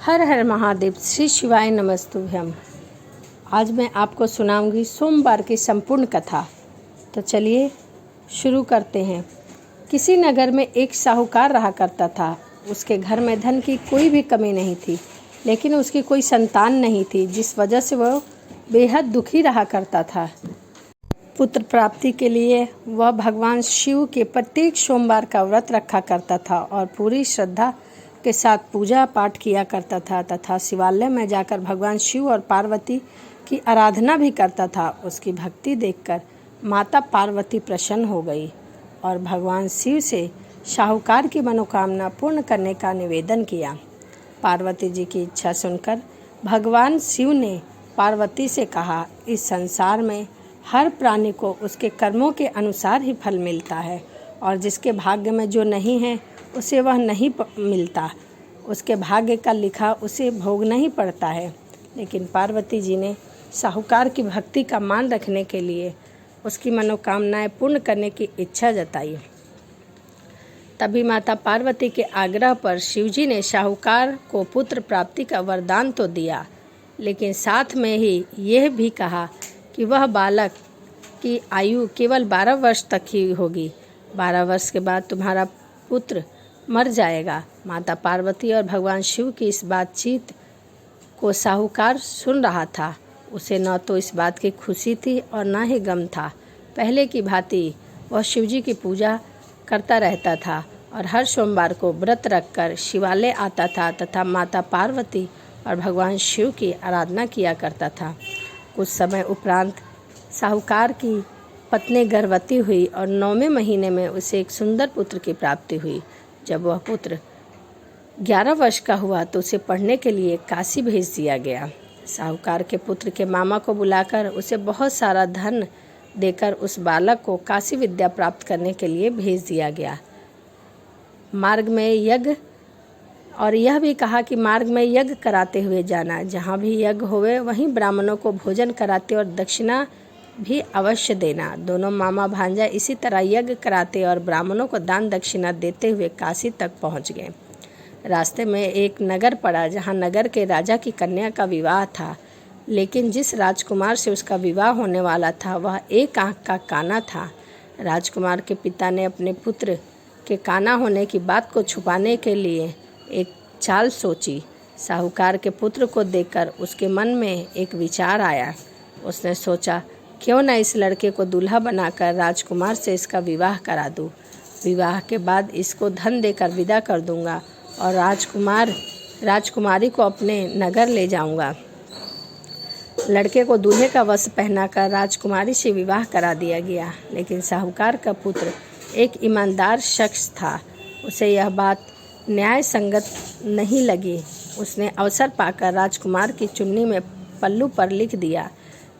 हर हर महादेव। श्री शिवाय नमस्तुभ्यम। आज मैं आपको सुनाऊंगी सोमवार की संपूर्ण कथा। तो चलिए शुरू करते हैं। किसी नगर में एक साहूकार रहा करता था। उसके घर में धन की कोई भी कमी नहीं थी, लेकिन उसकी कोई संतान नहीं थी, जिस वजह से वह बेहद दुखी रहा करता था। पुत्र प्राप्ति के लिए वह भगवान शिव के प्रत्येक सोमवार का व्रत रखा करता था और पूरी श्रद्धा के साथ पूजा पाठ किया करता था तथा शिवालय में जाकर भगवान शिव और पार्वती की आराधना भी करता था। उसकी भक्ति देखकर माता पार्वती प्रसन्न हो गई और भगवान शिव से साहूकार की मनोकामना पूर्ण करने का निवेदन किया। पार्वती जी की इच्छा सुनकर भगवान शिव ने पार्वती से कहा, इस संसार में हर प्राणी को उसके कर्मों के अनुसार ही फल मिलता है और जिसके भाग्य में जो नहीं है उसे वह नहीं मिलता। उसके भाग्य का लिखा उसे भोगना ही पड़ता है। लेकिन पार्वती जी ने साहूकार की भक्ति का मान रखने के लिए उसकी मनोकामनाएं पूर्ण करने की इच्छा जताई। तभी माता पार्वती के आग्रह पर शिवजी ने साहूकार को पुत्र प्राप्ति का वरदान तो दिया, लेकिन साथ में ही यह भी कहा कि वह बालक की आयु केवल 12 वर्ष तक ही होगी। 12 वर्ष के बाद तुम्हारा पुत्र मर जाएगा। माता पार्वती और भगवान शिव की इस बातचीत को साहूकार सुन रहा था। उसे न तो इस बात की खुशी थी और न ही गम था। पहले की भांति वह शिवजी की पूजा करता रहता था और हर सोमवार को व्रत रखकर शिवालय आता था तथा माता पार्वती और भगवान शिव की आराधना किया करता था। कुछ समय उपरांत साहूकार की पत्नी गर्भवती हुई और 9वें महीने में उसे एक सुंदर पुत्र की प्राप्ति हुई। जब वह पुत्र 11 वर्ष का हुआ तो उसे पढ़ने के लिए काशी भेज दिया गया। साहूकार के पुत्र के मामा को बुलाकर उसे बहुत सारा धन देकर उस बालक को काशी विद्या प्राप्त करने के लिए भेज दिया गया। मार्ग में यज्ञ और यह भी कहा कि मार्ग में यज्ञ कराते हुए जाना। जहाँ भी यज्ञ होवे वहीं ब्राह्मणों को भोजन कराते और दक्षिणा भी अवश्य देना। दोनों मामा भांजा इसी तरह यज्ञ कराते और ब्राह्मणों को दान दक्षिणा देते हुए काशी तक पहुंच गए। रास्ते में एक नगर पड़ा, जहां नगर के राजा की कन्या का विवाह था, लेकिन जिस राजकुमार से उसका विवाह होने वाला था वह एक आंख का काना था। राजकुमार के पिता ने अपने पुत्र के काना होने की बात को छुपाने के लिए एक चाल सोची। साहूकार के पुत्र को देखकर उसके मन में एक विचार आया। उसने सोचा, क्यों न इस लड़के को दूल्हा बनाकर राजकुमार से इसका विवाह करा दूं। विवाह के बाद इसको धन देकर विदा कर दूंगा और राजकुमारी को अपने नगर ले जाऊंगा। लड़के को दूल्हे का वस्त्र पहनाकर राजकुमारी से विवाह करा दिया गया। लेकिन साहूकार का पुत्र एक ईमानदार शख्स था। उसे यह बात न्याय संगत नहीं लगी। उसने अवसर पाकर राजकुमार की चुन्नी में पल्लू पर लिख दिया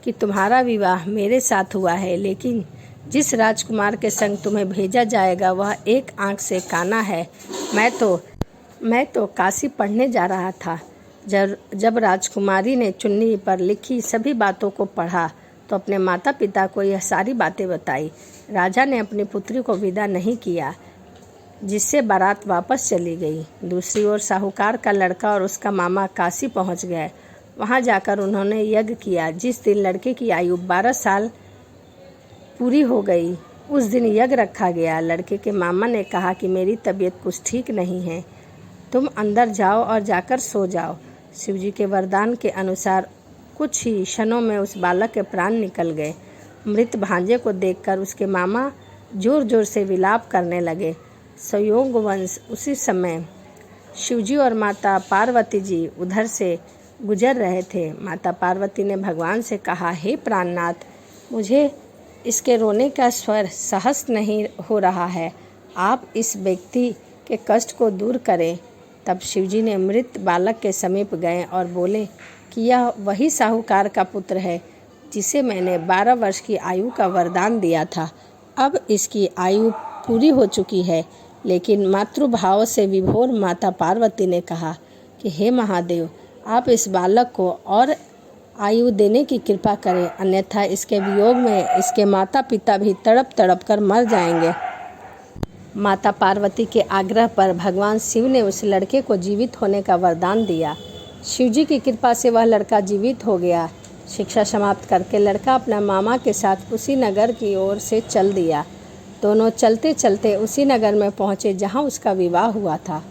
कि तुम्हारा विवाह मेरे साथ हुआ है, लेकिन जिस राजकुमार के संग तुम्हें भेजा जाएगा वह एक आंख से काना है। मैं तो काशी पढ़ने जा रहा था। जब राजकुमारी ने चुन्नी पर लिखी सभी बातों को पढ़ा तो अपने माता पिता को यह सारी बातें बताई। राजा ने अपनी पुत्री को विदा नहीं किया, जिससे बारात वापस चली गई। दूसरी ओर साहूकार का लड़का और उसका मामा काशी पहुंच गए। वहां जाकर उन्होंने यज्ञ किया। जिस दिन लड़के की आयु 12 साल पूरी हो गई उस दिन यज्ञ रखा गया। लड़के के मामा ने कहा कि मेरी तबीयत कुछ ठीक नहीं है, तुम अंदर जाओ और जाकर सो जाओ। शिवजी के वरदान के अनुसार कुछ ही क्षणों में उस बालक के प्राण निकल गए। मृत भांजे को देखकर उसके मामा जोर जोर से विलाप करने लगे। संयोग वंश उसी समय शिवजी और माता पार्वती जी उधर से गुजर रहे थे। माता पार्वती ने भगवान से कहा, हे प्राणनाथ, मुझे इसके रोने का स्वर सहस नहीं हो रहा है, आप इस व्यक्ति के कष्ट को दूर करें। तब शिवजी ने मृत बालक के समीप गए और बोले कि यह वही साहूकार का पुत्र है जिसे मैंने 12 वर्ष की आयु का वरदान दिया था। अब इसकी आयु पूरी हो चुकी है। लेकिन मातृभाव से विभोर माता पार्वती ने कहा कि हे महादेव, आप इस बालक को और आयु देने की कृपा करें, अन्यथा इसके वियोग में इसके माता पिता भी तड़प तड़प कर मर जाएंगे। माता पार्वती के आग्रह पर भगवान शिव ने उस लड़के को जीवित होने का वरदान दिया। शिव जी की कृपा से वह लड़का जीवित हो गया। शिक्षा समाप्त करके लड़का अपना मामा के साथ उसी नगर की ओर से चल दिया। दोनों चलते चलते उसी नगर में पहुँचे जहाँ उसका विवाह हुआ था।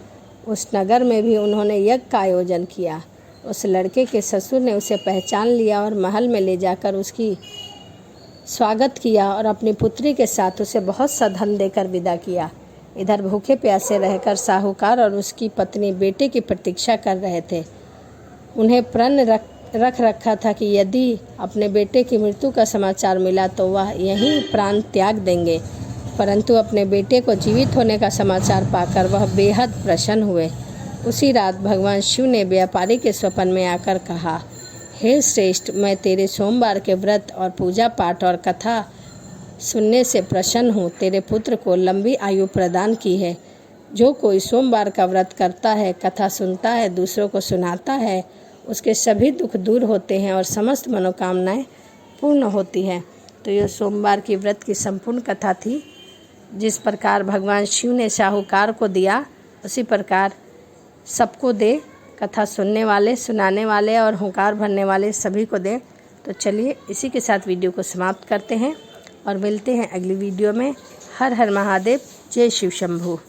उस नगर में भी उन्होंने यज्ञ का आयोजन किया। उस लड़के के ससुर ने उसे पहचान लिया और महल में ले जाकर उसकी स्वागत किया और अपनी पुत्री के साथ उसे बहुत सा धन देकर विदा किया। इधर भूखे प्यासे रहकर साहूकार और उसकी पत्नी बेटे की प्रतीक्षा कर रहे थे। उन्हें प्रण रख रखा था कि यदि अपने बेटे की मृत्यु का समाचार मिला तो वह यहीं प्राण त्याग देंगे, परंतु अपने बेटे को जीवित होने का समाचार पाकर वह बेहद प्रसन्न हुए। उसी रात भगवान शिव ने व्यापारी के स्वप्न में आकर कहा, हे श्रेष्ठ, मैं तेरे सोमवार के व्रत और पूजा पाठ और कथा सुनने से प्रसन्न हूँ। तेरे पुत्र को लंबी आयु प्रदान की है। जो कोई सोमवार का व्रत करता है, कथा सुनता है, दूसरों को सुनाता है, उसके सभी दुख दूर होते हैं और समस्त मनोकामनाएं पूर्ण होती हैं। तो यह सोमवार की व्रत की संपूर्ण कथा थी। जिस प्रकार भगवान शिव ने साहूकार को दिया, उसी प्रकार सबको दे। कथा सुनने वाले, सुनाने वाले और हुंकार भरने वाले सभी को दे। तो चलिए इसी के साथ वीडियो को समाप्त करते हैं और मिलते हैं अगली वीडियो में। हर हर महादेव, जय शिव शंभू।